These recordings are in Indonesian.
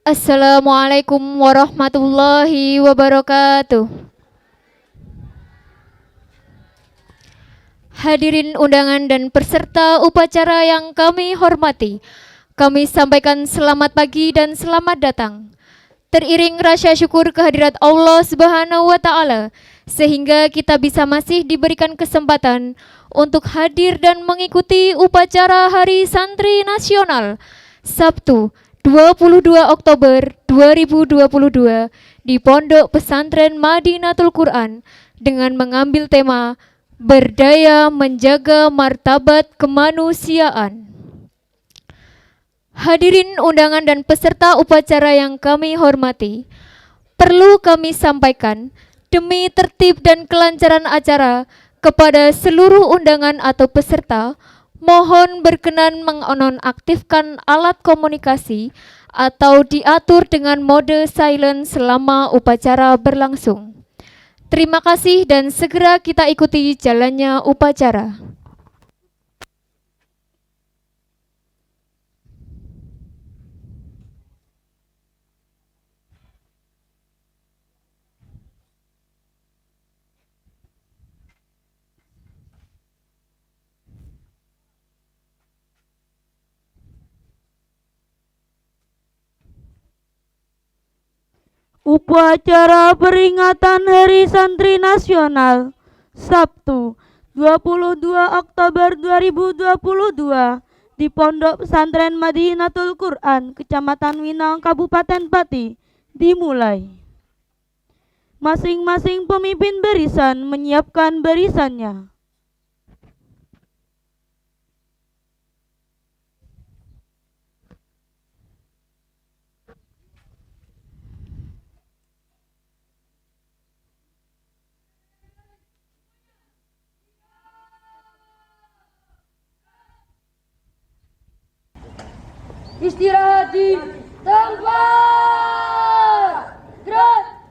Assalamualaikum warahmatullahi wabarakatuh. Hadirin undangan dan peserta upacara yang kami hormati, kami sampaikan selamat pagi dan selamat datang. Teriring rasa syukur kehadirat Allah Subhanahu wa taala sehingga kita bisa masih diberikan kesempatan untuk hadir dan mengikuti upacara Hari Santri Nasional Sabtu 22 Oktober 2022 di Pondok Pesantren Madinatul Quran dengan mengambil tema Berdaya Menjaga Martabat Kemanusiaan. Hadirin undangan dan peserta upacara yang kami hormati, perlu kami sampaikan demi tertib dan kelancaran acara kepada seluruh undangan atau peserta, mohon berkenan menonaktifkan alat komunikasi atau diatur dengan mode silent selama upacara berlangsung. Terima kasih dan segera kita ikuti jalannya upacara. Upacara peringatan Hari Santri Nasional Sabtu 22 Oktober 2022 di Pondok Pesantren Madinatul Quran, Kecamatan Winong, Kabupaten Pati dimulai. Masing-masing pemimpin barisan menyiapkan barisannya. Istirahat di tempat. Gerak.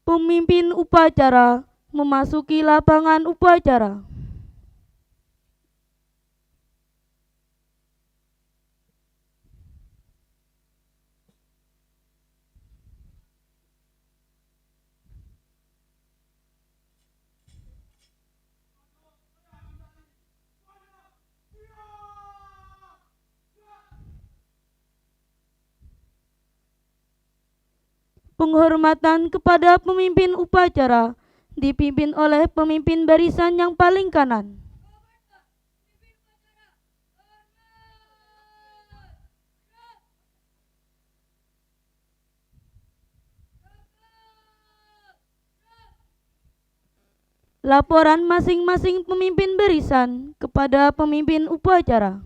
Pemimpin upacara memasuki lapangan upacara. Penghormatan kepada pemimpin upacara dipimpin oleh pemimpin barisan yang paling kanan. Laporan masing-masing pemimpin barisan kepada pemimpin upacara.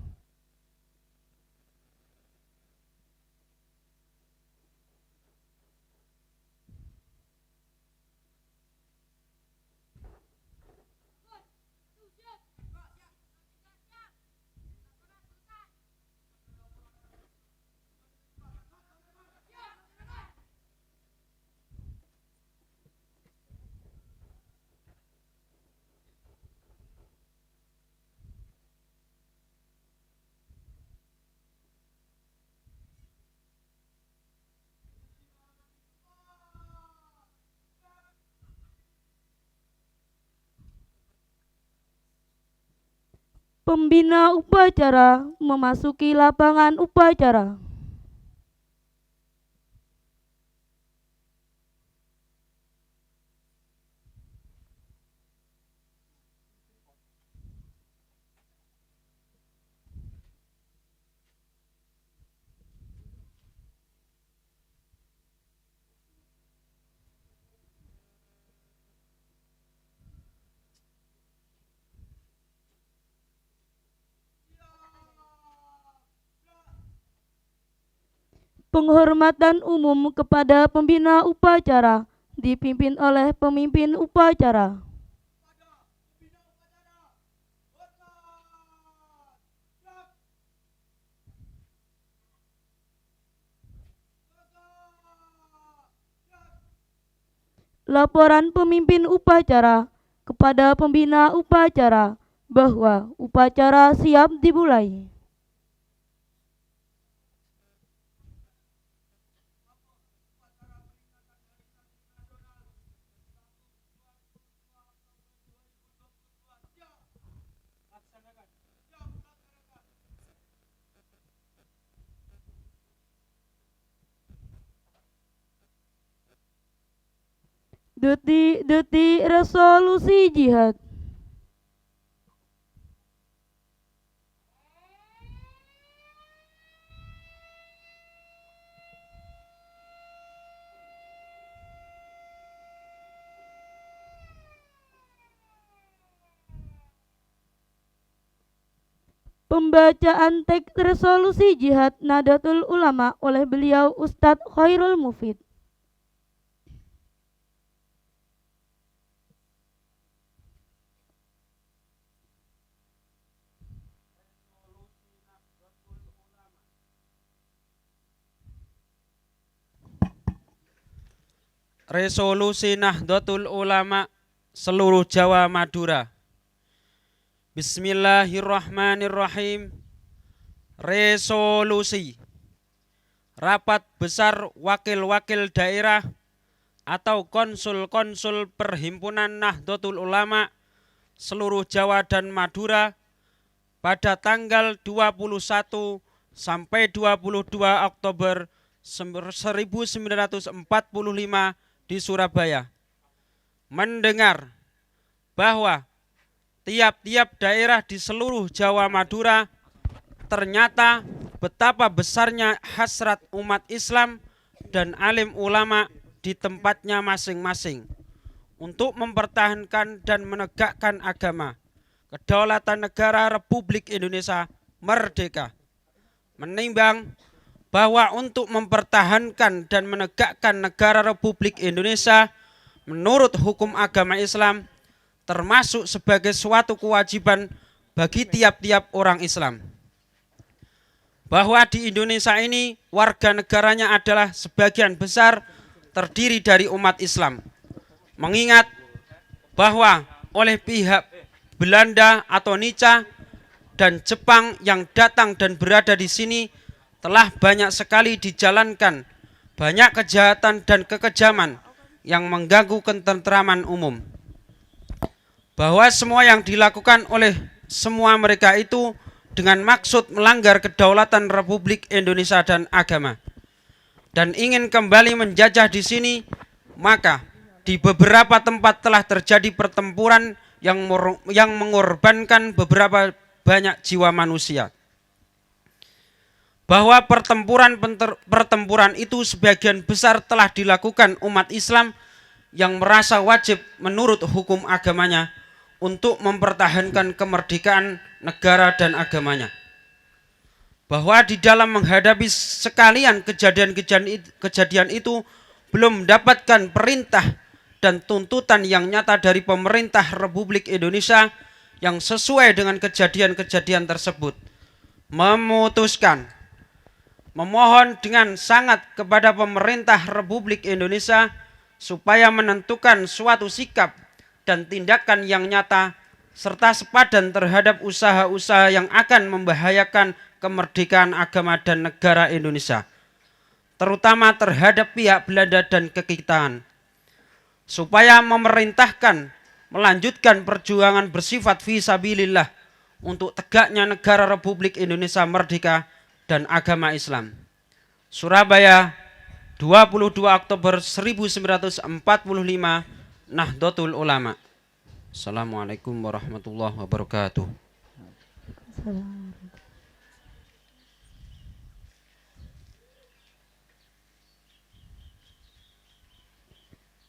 Pembina upacara memasuki lapangan upacara. Penghormatan umum kepada pembina upacara dipimpin oleh pemimpin upacara. Laporan pemimpin upacara kepada pembina upacara bahwa upacara siap dimulai. Detik-detik resolusi jihad. Pembacaan teks resolusi jihad Nahdlatul Ulama oleh beliau Ustadz Khairul Mufid. Resolusi Nahdlatul Ulama seluruh Jawa Madura. Bismillahirrahmanirrahim. Resolusi Rapat Besar Wakil-Wakil Daerah atau Konsul-Konsul Perhimpunan Nahdlatul Ulama seluruh Jawa dan Madura pada tanggal 21 sampai 22 Oktober 1945 di Surabaya, mendengar bahwa tiap-tiap daerah di seluruh Jawa Madura ternyata betapa besarnya hasrat umat Islam dan alim ulama di tempatnya masing-masing untuk mempertahankan dan menegakkan agama, kedaulatan negara Republik Indonesia merdeka. Menimbang bahwa untuk mempertahankan dan menegakkan negara Republik Indonesia menurut hukum agama Islam termasuk sebagai suatu kewajiban bagi tiap-tiap orang Islam. Bahwa di Indonesia ini warga negaranya adalah sebagian besar terdiri dari umat Islam. Mengingat bahwa oleh pihak Belanda atau Nica dan Jepang yang datang dan berada di sini telah banyak sekali dijalankan banyak kejahatan dan kekejaman yang mengganggu ketentraman umum. Bahwa semua yang dilakukan oleh semua mereka itu dengan maksud melanggar kedaulatan Republik Indonesia dan agama dan ingin kembali menjajah di sini, maka di beberapa tempat telah terjadi pertempuran yang mengorbankan beberapa banyak jiwa manusia. Bahwa pertempuran itu sebagian besar telah dilakukan umat Islam yang merasa wajib menurut hukum agamanya untuk mempertahankan kemerdekaan negara dan agamanya. Bahwa di dalam menghadapi sekalian kejadian itu belum mendapatkan perintah dan tuntutan yang nyata dari pemerintah Republik Indonesia yang sesuai dengan kejadian-kejadian tersebut, memohon dengan sangat kepada pemerintah Republik Indonesia supaya menentukan suatu sikap dan tindakan yang nyata serta sepadan terhadap usaha-usaha yang akan membahayakan kemerdekaan agama dan negara Indonesia, terutama terhadap pihak Belanda dan kekitaan, supaya memerintahkan melanjutkan perjuangan bersifat fisabilillah untuk tegaknya negara Republik Indonesia merdeka dan agama Islam. Surabaya, 22 Oktober 1945, Nahdlatul Ulama. Assalamualaikum warahmatullahi wabarakatuh.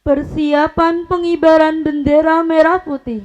Persiapan pengibaran bendera merah putih.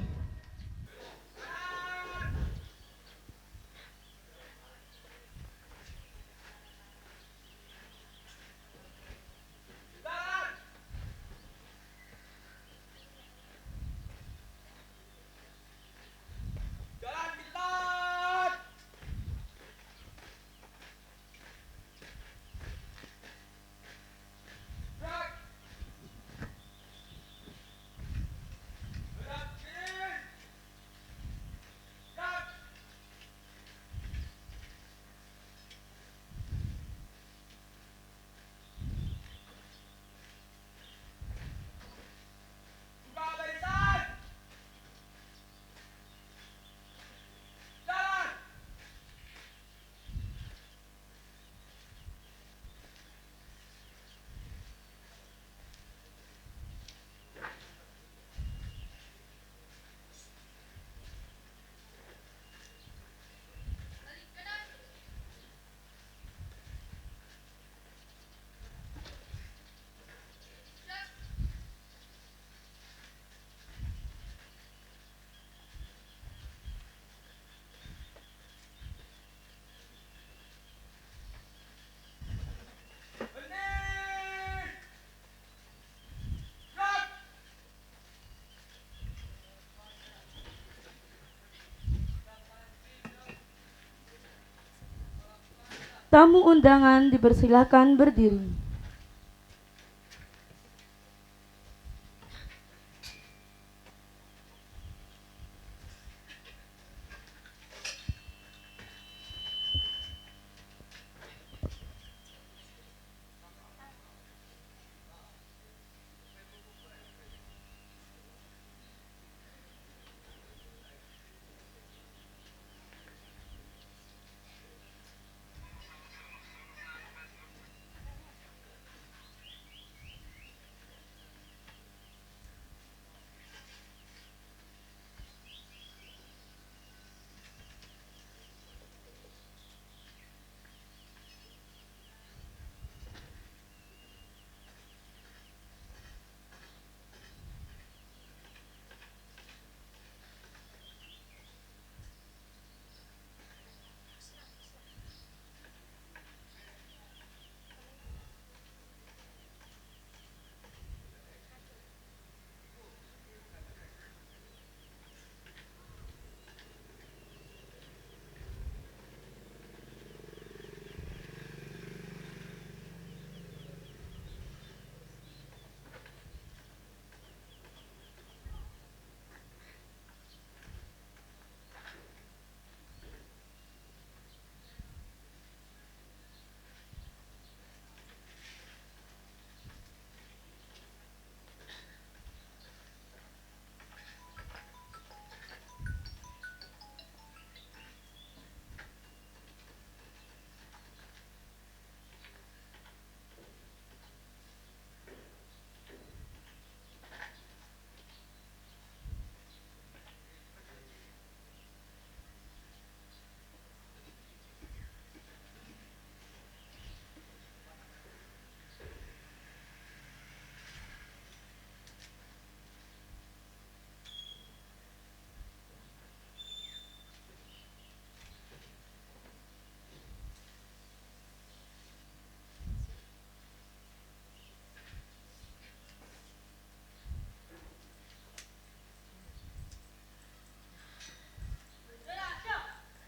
Tamu undangan dipersilahkan berdiri.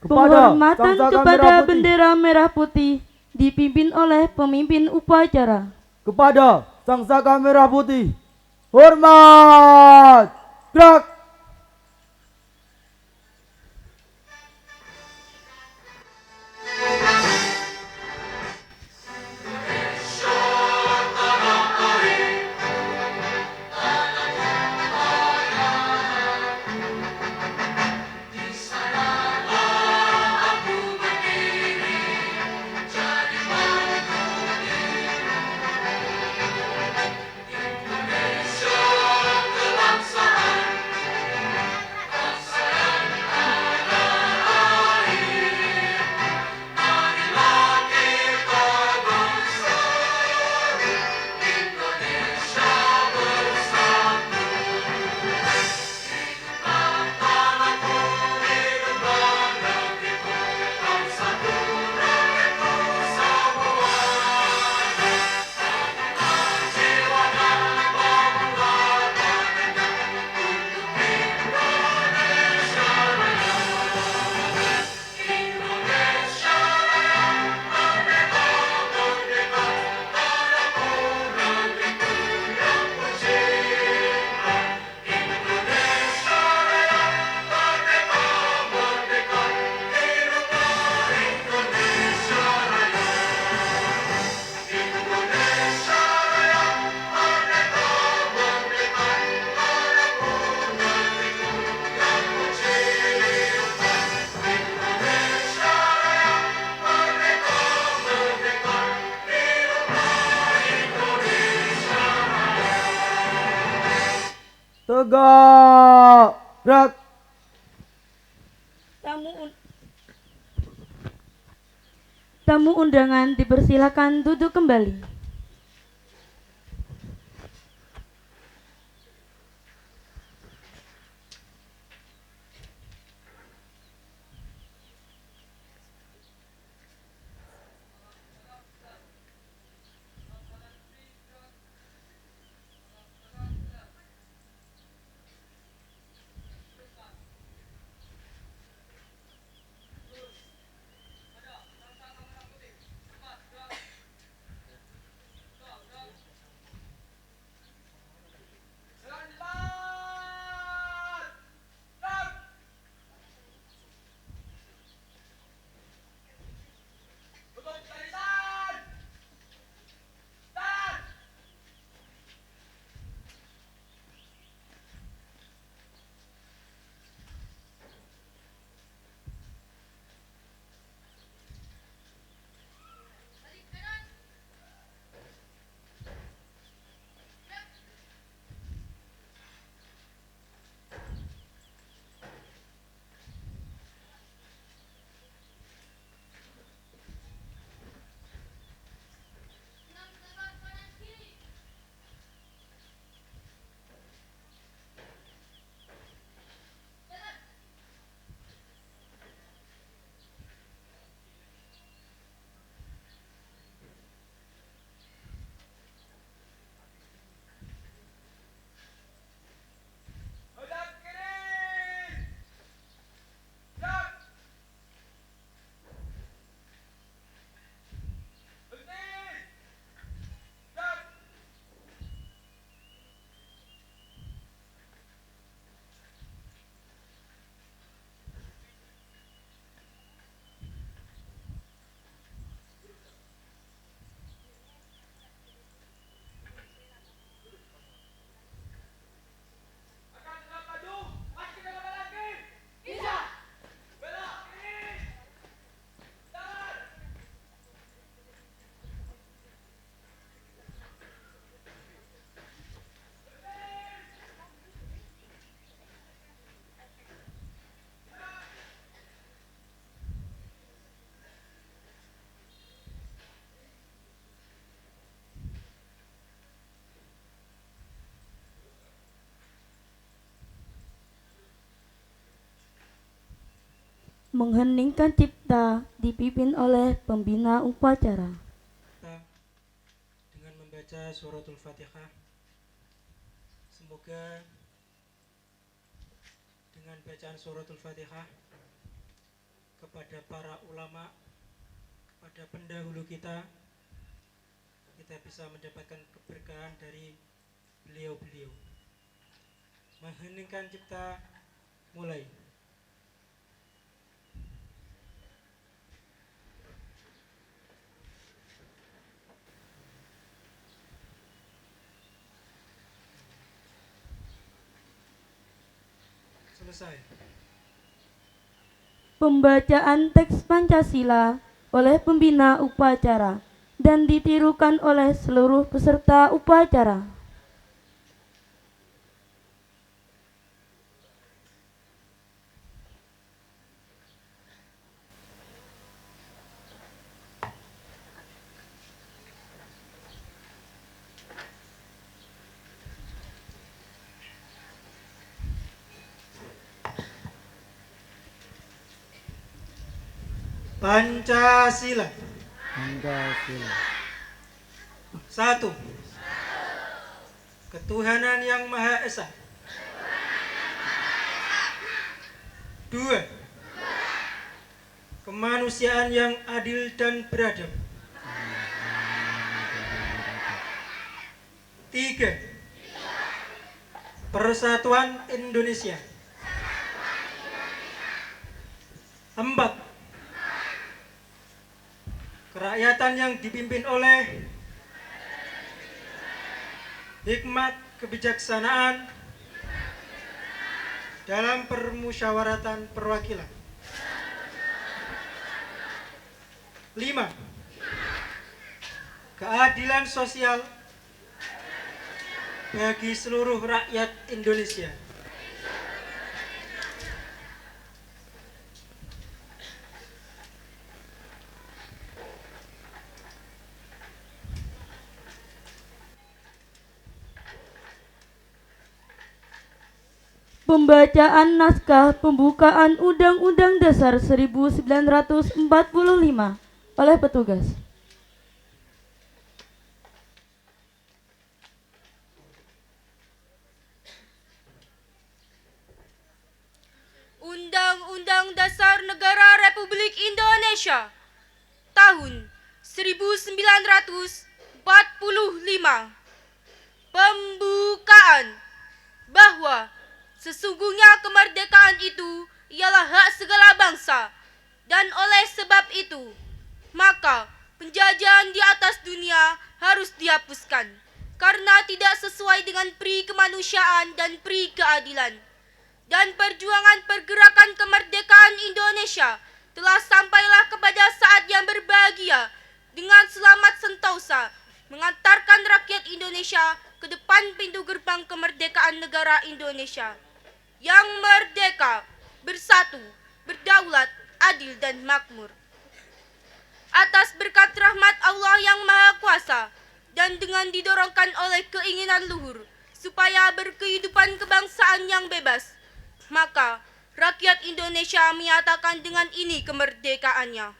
Penghormatan kepada bendera merah putih dipimpin oleh pemimpin upacara. Kepada Sang Saka Merah Putih, hormat! Gerak! Tegak! Gerak! Tamu undangan dipersilakan duduk kembali. mengheningkan cipta dipimpin oleh pembina upacara. Dengan membaca suratul Fatihah, semoga dengan bacaan suratul Fatihah kepada para ulama, kepada pendahulu kita bisa mendapatkan keberkahan dari beliau-beliau. Mengheningkan cipta, mulai. Selesai. Pembacaan teks Pancasila oleh pembina upacara dan ditirukan oleh seluruh peserta upacara. Pancasila. Pancasila. 1. Ketuhanan yang Maha Esa. 2. Kemanusiaan yang adil dan beradab. 3. Persatuan Indonesia. 4. Kerakyatan yang dipimpin oleh hikmat kebijaksanaan dalam permusyawaratan perwakilan. 5. Keadilan sosial bagi seluruh rakyat Indonesia. Pembacaan naskah pembukaan Undang-Undang Dasar 1945 oleh petugas. Undang-Undang Dasar Negara Republik Indonesia tahun 1945. Pembukaan bahwa sesungguhnya kemerdekaan itu ialah hak segala bangsa, dan oleh sebab itu, maka penjajahan di atas dunia harus dihapuskan, karena tidak sesuai dengan pri kemanusiaan dan pri keadilan. Dan perjuangan pergerakan kemerdekaan Indonesia telah sampailah kepada saat yang berbahagia dengan selamat sentosa, mengantarkan rakyat Indonesia ke depan pintu gerbang kemerdekaan negara Indonesia yang merdeka, bersatu, berdaulat, adil dan makmur. Atas berkat rahmat Allah yang Maha Kuasa dan dengan didorongkan oleh keinginan luhur supaya berkehidupan kebangsaan yang bebas, maka rakyat Indonesia menyatakan dengan ini kemerdekaannya.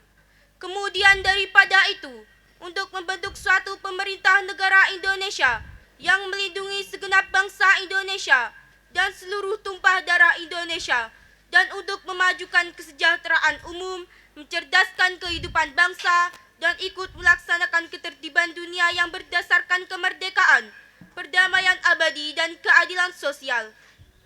Kemudian daripada itu, untuk membentuk suatu pemerintah negara Indonesia yang melindungi segenap bangsa Indonesia dan seluruh tumpah darah Indonesia, dan untuk memajukan kesejahteraan umum, mencerdaskan kehidupan bangsa, dan ikut melaksanakan ketertiban dunia yang berdasarkan kemerdekaan, perdamaian abadi, dan keadilan sosial.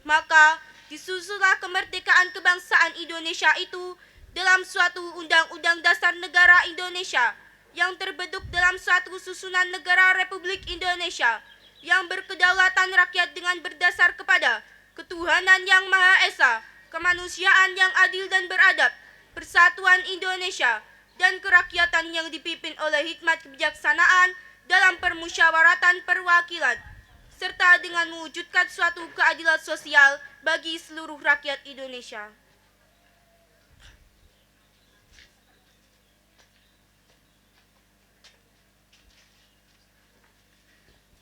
Maka disusunlah kemerdekaan kebangsaan Indonesia itu dalam suatu Undang-Undang Dasar Negara Indonesia yang terbentuk dalam suatu susunan negara Republik Indonesia yang berkedaulatan rakyat dengan berdasar kepada ketuhanan yang Maha Esa, kemanusiaan yang adil dan beradab, persatuan Indonesia, dan kerakyatan yang dipimpin oleh hikmat kebijaksanaan dalam permusyawaratan perwakilan, serta dengan mewujudkan suatu keadilan sosial bagi seluruh rakyat Indonesia.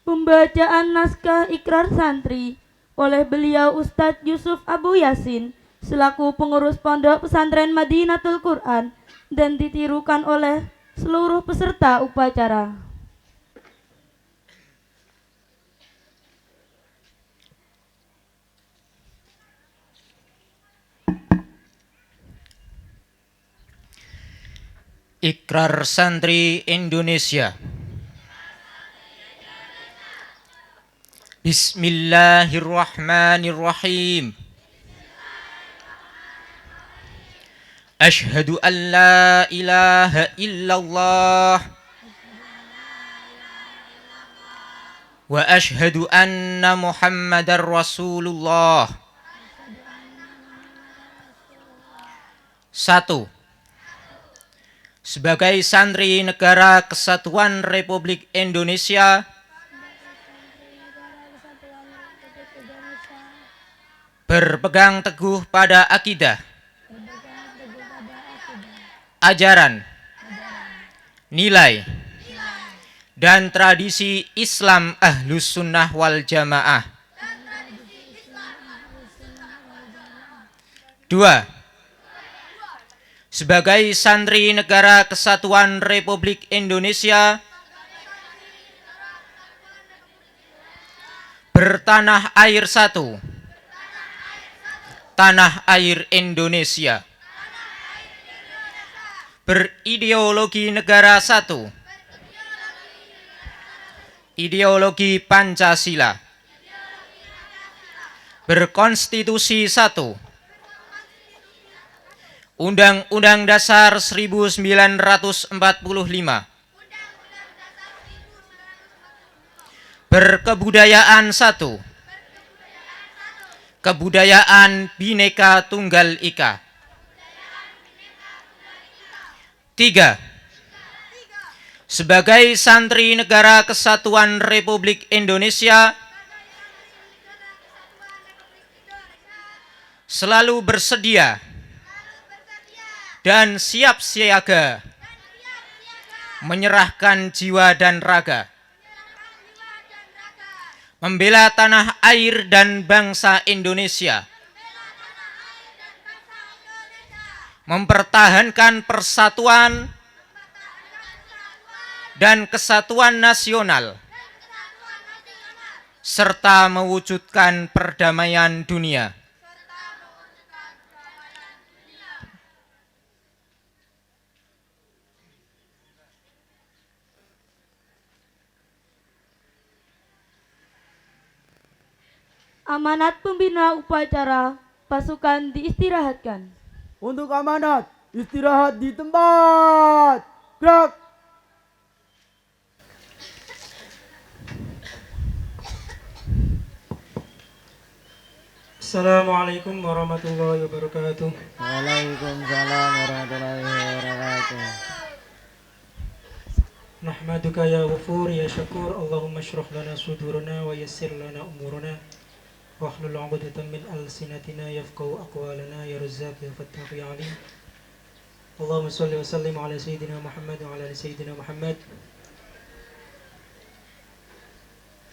Pembacaan naskah ikrar santri oleh beliau Ustadz Yusuf Abu Yasin selaku pengurus Pondok Pesantren Madinatul Quran dan ditirukan oleh seluruh peserta upacara. Ikrar Santri Indonesia. Bismillahirrahmanirrahim. Ashhadu an la ilaha illallah wa ashhadu anna Muhammadar Rasulullah. 1. Sebagai santri Negara Kesatuan Republik Indonesia, berpegang teguh pada akidah, ajaran, nilai, dan tradisi Islam Ahlus Sunnah wal Jamaah. 2. Sebagai santri Negara Kesatuan Republik Indonesia, bertanah air satu, tanah air Indonesia, berideologi negara satu, ideologi Pancasila, berkonstitusi satu, Undang-Undang Dasar 1945, berkebudayaan satu, kebudayaan Bhinneka Tunggal Ika. 3. Sebagai santri Negara Kesatuan Republik Indonesia, selalu bersedia dan siap siaga menyerahkan jiwa dan raga, membela tanah air dan bangsa Indonesia, mempertahankan persatuan dan kesatuan nasional, serta mewujudkan perdamaian dunia. Amanat pembina upacara, pasukan diistirahatkan. Untuk amanat, istirahat di tempat. Gerak. Assalamualaikum warahmatullahi wabarakatuh. Waalaikumsalam warahmatullahi wabarakatuh. Nahmaduka ya ghafur ya syakur. Allahumma shrah lana sudurana wa yassir lana umurana wahlul 'uqdatam min alsinatina yafqahu aqwalana ya Razzaq ya Fattah ya Alim. Allahumma shalli wa sallim ala sayyidina Muhammad wa ala ali sayyidina Muhammad.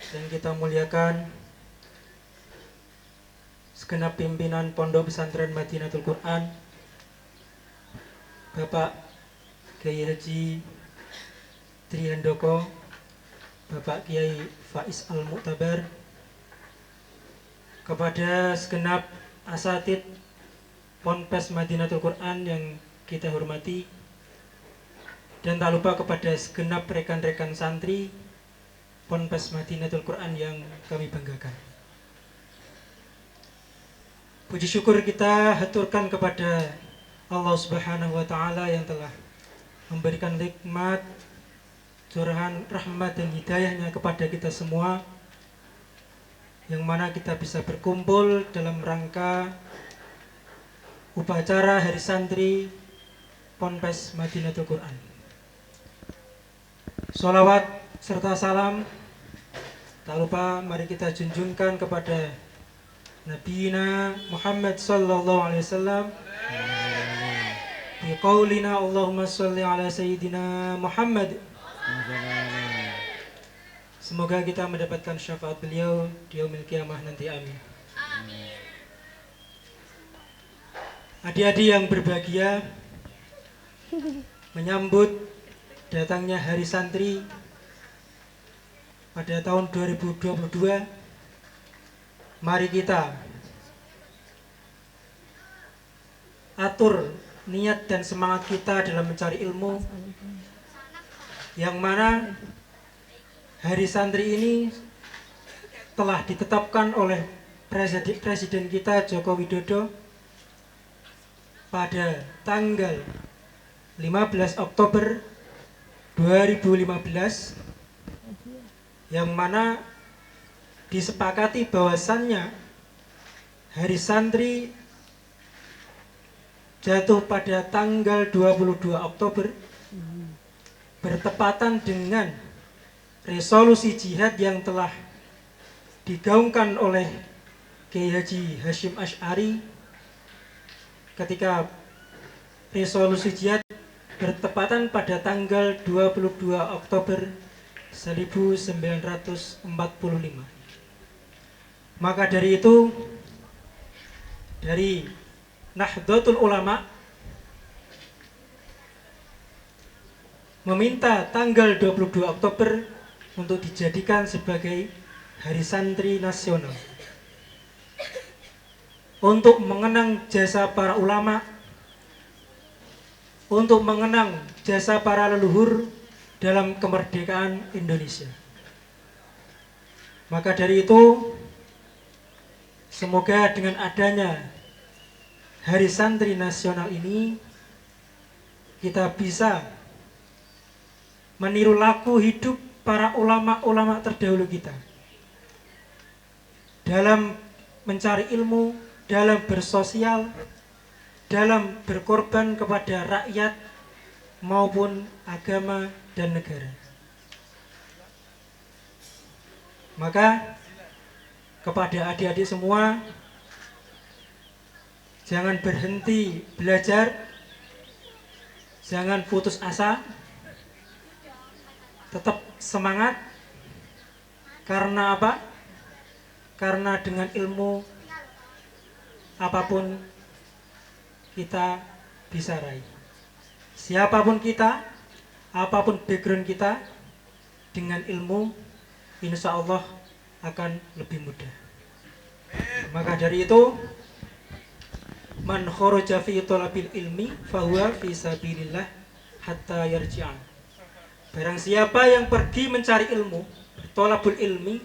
Dan kita muliakan segenap pimpinan Pondok Pesantren Madinatul Quran, Bapak Kiai Haji Trihandoko, Bapak Kiai Faiz Al-Mu'tabar, kepada segenap asatid Ponpes Madinatul Quran yang kita hormati, dan tak lupa kepada segenap rekan-rekan santri Ponpes Madinatul Quran yang kami banggakan. Puji syukur kita haturkan kepada Allah Subhanahu wa Ta'ala yang telah memberikan nikmat, curahan rahmat dan hidayahnya kepada kita semua, yang mana kita bisa berkumpul dalam rangka upacara Hari Santri Ponpes Madinatul Quran. Sholawat serta salam tak lupa mari kita junjungkan kepada Nabiyina Muhammad sallallahu alaihi wasallam. Bi qaulina Allahumma shalli ala sayyidina Muhammad. Semoga kita mendapatkan syafaat beliau di yaumil qiyamah nanti, amin. Adik-adik yang berbahagia, menyambut datangnya Hari Santri pada tahun 2022, mari kita atur niat dan semangat kita dalam mencari ilmu, yang mana Hari Santri ini telah ditetapkan oleh Presiden kita Joko Widodo pada tanggal 15 Oktober 2015, yang mana disepakati bahwasannya Hari Santri jatuh pada tanggal 22 Oktober bertepatan dengan resolusi jihad yang telah digaungkan oleh Kiai Haji Hashim Asy'ari ketika resolusi jihad bertepatan pada tanggal 22 Oktober 1945. Maka dari itu, dari Nahdlatul Ulama meminta tanggal 22 Oktober untuk dijadikan sebagai Hari Santri Nasional, untuk mengenang jasa para ulama, untuk mengenang jasa para leluhur dalam kemerdekaan Indonesia. Maka dari itu, semoga dengan adanya Hari Santri Nasional ini, kita bisa meniru laku hidup para ulama-ulama terdahulu kita dalam mencari ilmu, dalam bersosial, dalam berkorban kepada rakyat maupun agama dan negara. Maka kepada adik-adik semua, jangan berhenti belajar, jangan putus asa, tetap semangat. Karena apa? Karena dengan ilmu apapun kita bisa raih. Siapapun kita, apapun background kita, dengan ilmu insya Allah akan lebih mudah. Maka dari itu, man kharaja fi talabil ilmi fahuwa fi sabilillah hatta yarji'a. Barang siapa yang pergi mencari ilmu, thalabul ilmi,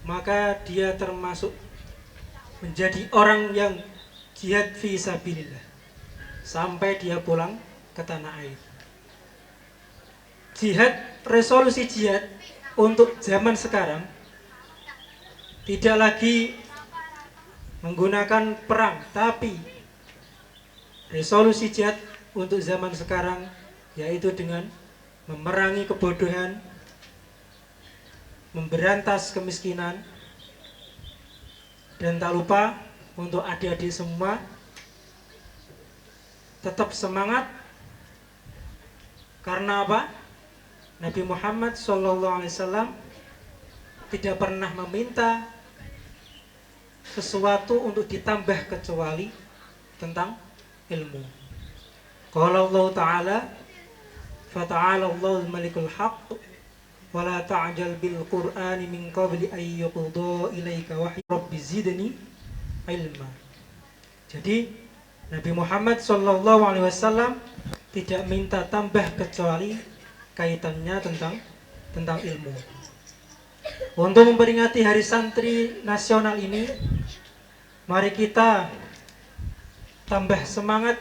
maka dia termasuk menjadi orang yang jihad fi sabilillah sampai dia pulang ke tanah air. Jihad, resolusi jihad untuk zaman sekarang tidak lagi menggunakan perang, tapi resolusi jihad untuk zaman sekarang yaitu dengan memerangi kebodohan, memberantas kemiskinan, dan tak lupa untuk adik-adik semua tetap semangat. Karena apa? Nabi Muhammad SAW tidak pernah meminta sesuatu untuk ditambah kecuali tentang ilmu. Qala Allah Ta'ala, fata'ala Allahul malikul haqq wala ta'jal bil qur'ani min qabli ay yuqda ilaika wahyu rabbi zidni ilma. Jadi Nabi Muhammad SAW tidak minta tambah kecuali kaitannya tentang ilmu. Untuk memperingati Hari Santri Nasional ini, mari kita tambah semangat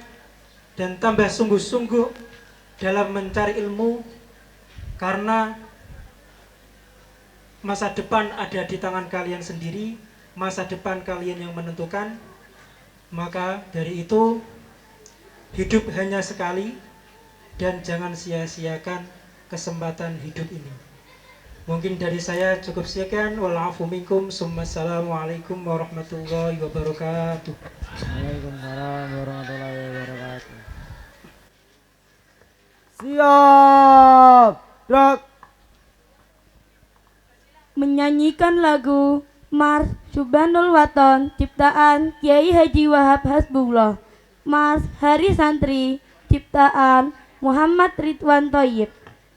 dan tambah sungguh-sungguh dalam mencari ilmu, karena masa depan ada di tangan kalian sendiri, masa depan kalian yang menentukan. Maka dari itu, hidup hanya sekali dan jangan sia-siakan kesempatan hidup ini. Mungkin dari saya cukup sekian. Walafu minkum. Assalamualaikum warahmatullahi wabarakatuh. Waalaikumsalam warahmatullahi wabarakatuh. Siap, gerak. Menyanyikan lagu Mars Subhanul Waton ciptaan Kiai Haji Wahab Hasbullah Mas Hari Santri ciptaan Muhammad Ridwan Thoyib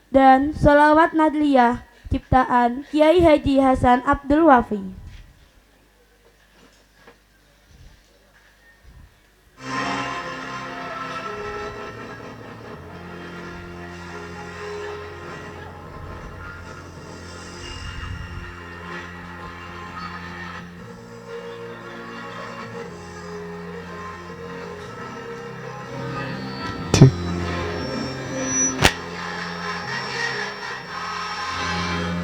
dan Sholawat Nadliyah ciptaan Kiai Haji Hasan Abdul Wafi.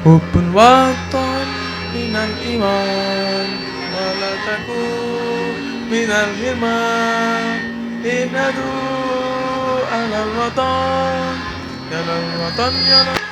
Hubun waton minal iman wala takun minal hirman inadu alal watan ya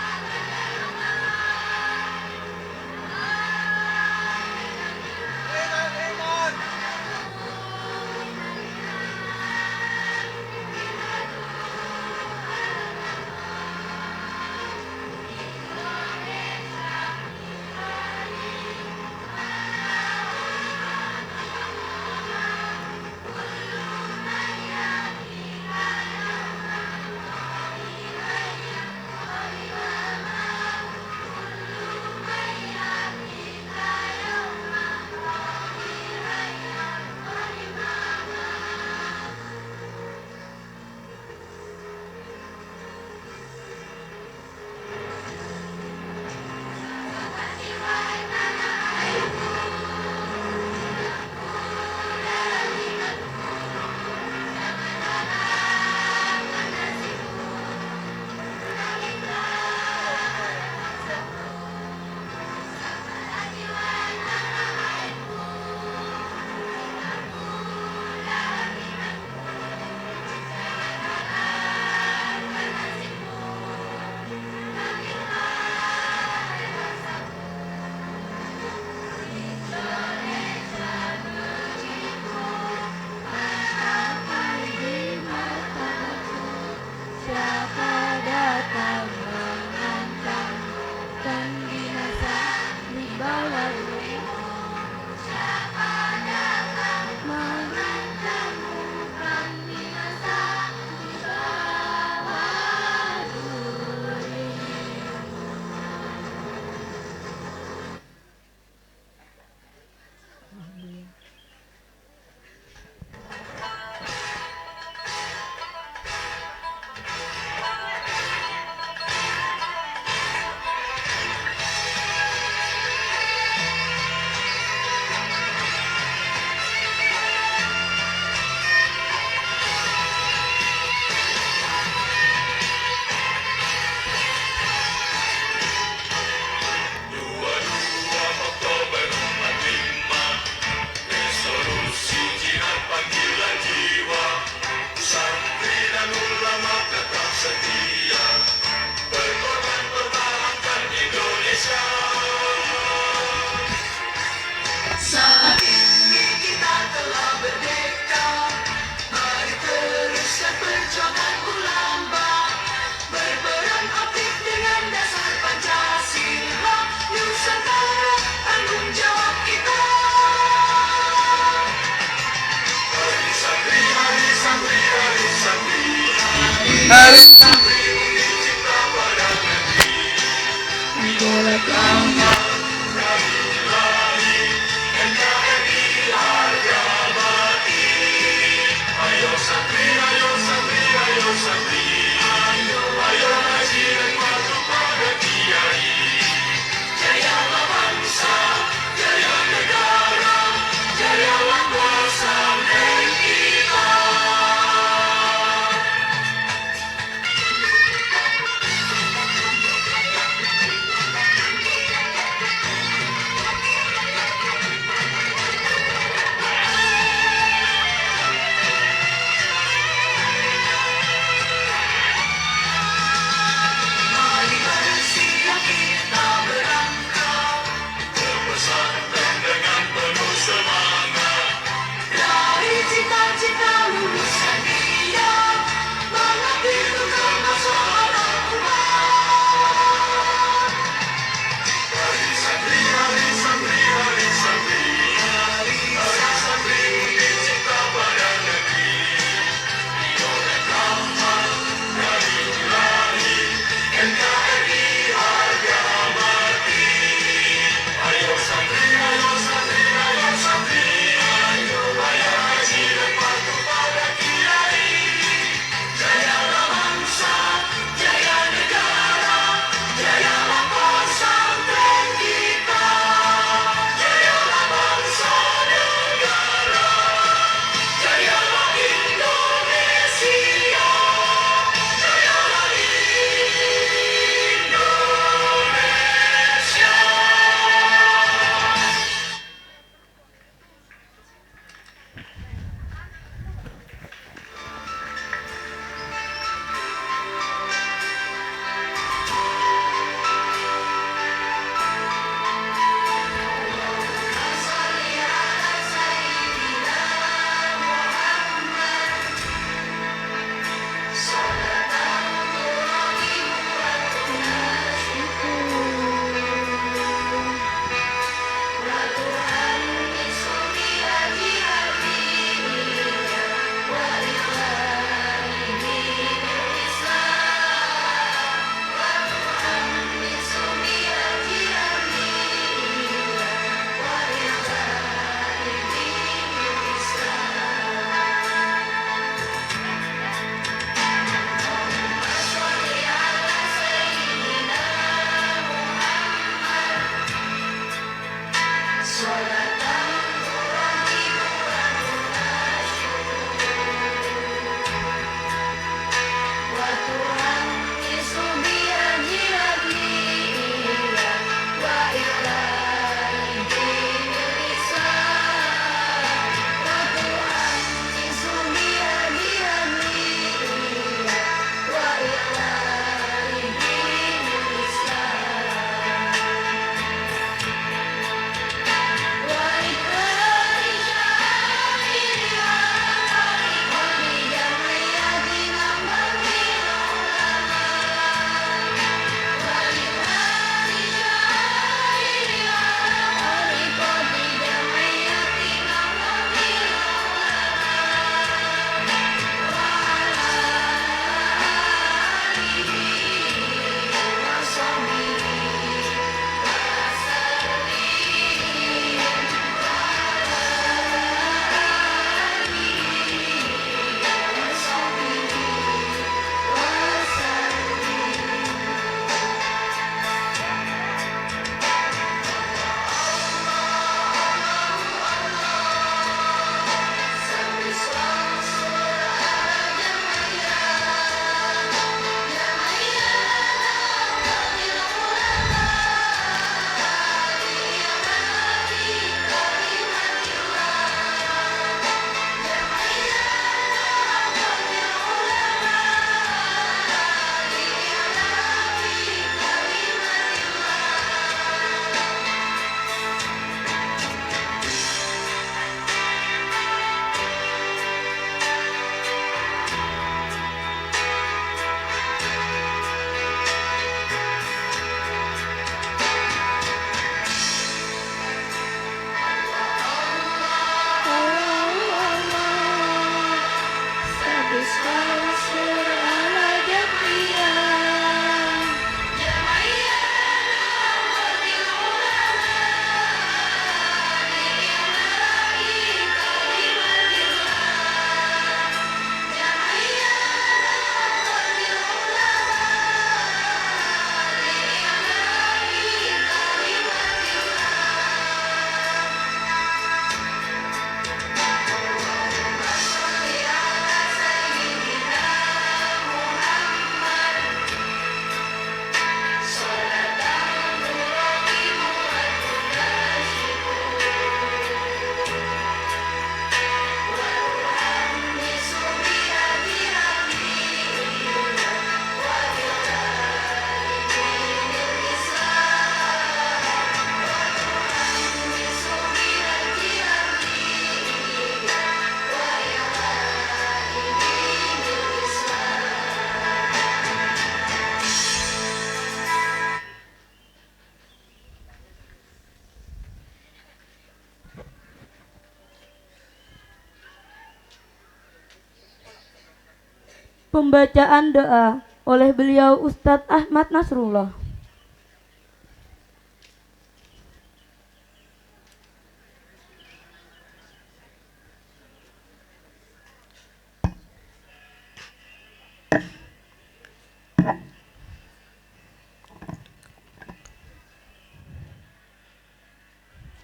pembacaan doa oleh beliau Ustadz Ahmad Nasrullah.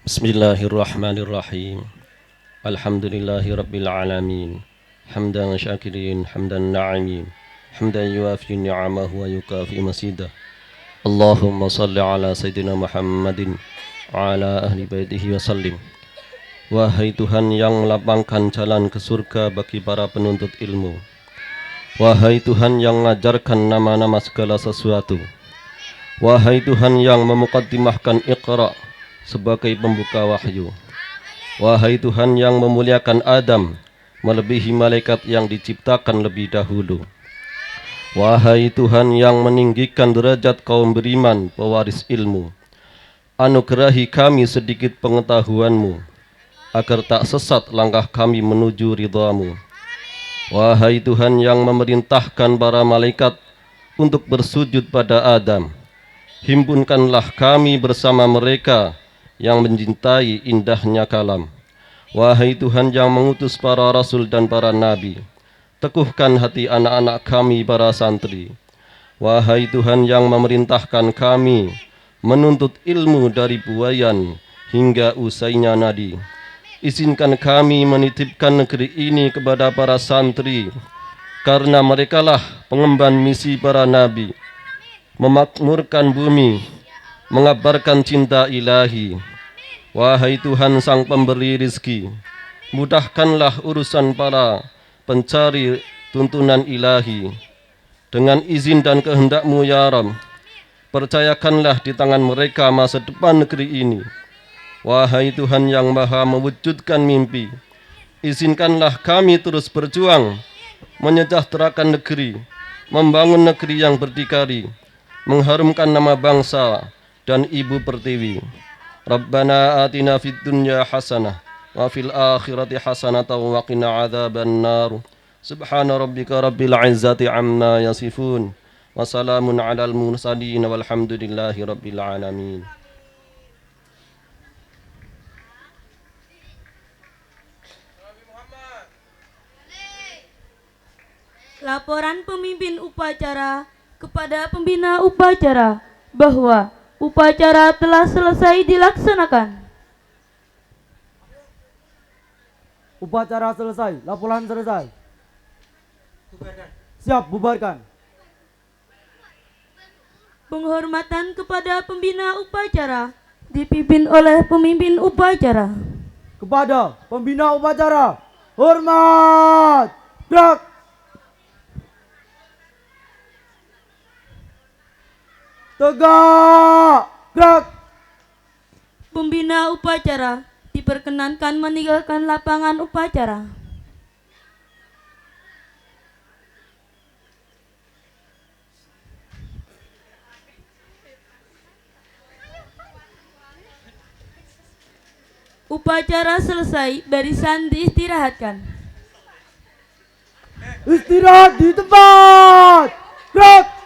Bismillahirrahmanirrahim. Alhamdulillahi rabbil alamin. Hamdan syakirin, hamdan na'imin, hamdan yuafi ni'amahu wa yukafi masidah. Allahumma salli ala Sayyidina Muhammadin wa ala ahli baitihi wa sallim. Wahai Tuhan yang lapangkan jalan ke surga bagi para penuntut ilmu. Wahai Tuhan yang mengajarkan nama-nama segala sesuatu. Wahai Tuhan yang memuqaddimahkan Iqra sebagai pembuka wahyu. Wahai Tuhan yang memuliakan Adam melebihi malaikat yang diciptakan lebih dahulu. Wahai Tuhan yang meninggikan derajat kaum beriman pewaris ilmu, anugerahi kami sedikit pengetahuan-Mu agar tak sesat langkah kami menuju ridha-Mu. Wahai Tuhan yang memerintahkan para malaikat untuk bersujud pada Adam, himpunkanlah kami bersama mereka yang mencintai indahnya kalam. Wahai Tuhan yang mengutus para rasul dan para nabi, teguhkan hati anak-anak kami para santri. Wahai Tuhan yang memerintahkan kami menuntut ilmu dari buayan hingga usainya nadi, izinkan kami menitipkan negeri ini kepada para santri, karena merekalah pengemban misi para nabi, memakmurkan bumi, mengabarkan cinta ilahi. Wahai Tuhan sang pemberi rizki, mudahkanlah urusan para pencari tuntunan ilahi. Dengan izin dan kehendak-Mu ya Rabb, percayakanlah di tangan mereka masa depan negeri ini. Wahai Tuhan yang maha mewujudkan mimpi, izinkanlah kami terus berjuang menyejahterakan negeri, membangun negeri yang berdikari, mengharumkan nama bangsa dan ibu pertiwi. Rabbana atina fid dunya hasanah wa fil akhirati hasanatan wa qina adzaban nar. Subhana rabbika rabbil izzati amma yasifun wa salamun alal mursalin walhamdulillahi rabbil alamin. Laporan pemimpin upacara kepada pembina upacara bahwa upacara telah selesai dilaksanakan. Upacara selesai, laporan selesai. Bubarkan. Siap, bubarkan. Penghormatan kepada pembina upacara dipimpin oleh pemimpin upacara. Kepada pembina upacara, hormat. Gerak. Tegak. Gerak. Pembina upacara diperkenankan meninggalkan lapangan upacara. Upacara selesai, barisan diistirahatkan. Istirahat di tempat. Gerak.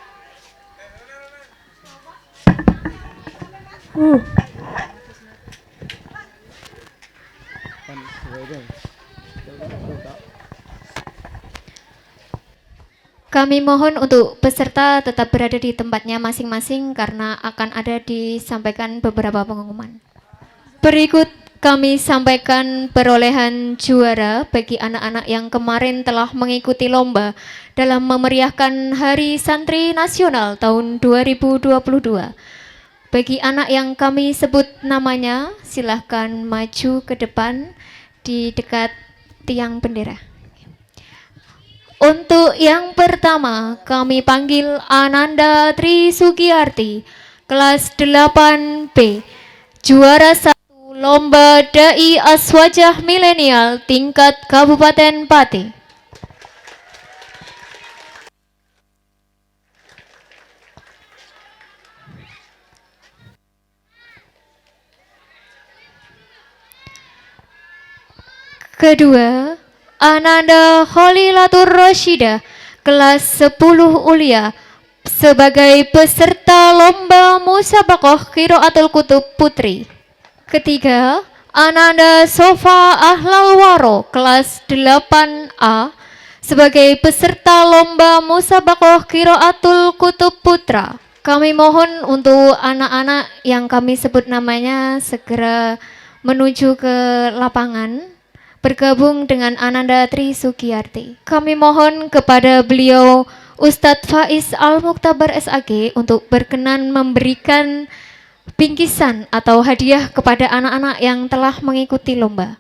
Kami mohon untuk peserta tetap berada di tempatnya masing-masing karena akan ada disampaikan beberapa pengumuman. Berikut kami sampaikan perolehan juara bagi anak-anak yang kemarin telah mengikuti lomba dalam memeriahkan Hari Santri Nasional tahun 2022. Bagi anak yang kami sebut namanya, silahkan maju ke depan di dekat tiang bendera. Untuk yang pertama, kami panggil Ananda Tri Sugiyarti, kelas 8B, juara 1 Lomba Dai Aswajah Milenial tingkat Kabupaten Pati. Kedua, Ananda Kholilatur Rasyidah, kelas 10 Ulia sebagai peserta lomba musabaqah Qiraatul Kutub Putri. Ketiga, Ananda Sofa Ahlalwaro kelas 8A sebagai peserta lomba musabaqah Qiraatul Kutub Putra. Kami mohon untuk anak-anak yang kami sebut namanya segera menuju ke lapangan bergabung dengan Ananda Tri Sugiyarti. Kami mohon kepada beliau Ustadz Faiz Al-Muktabar SAG untuk berkenan memberikan bingkisan atau hadiah kepada anak-anak yang telah mengikuti lomba.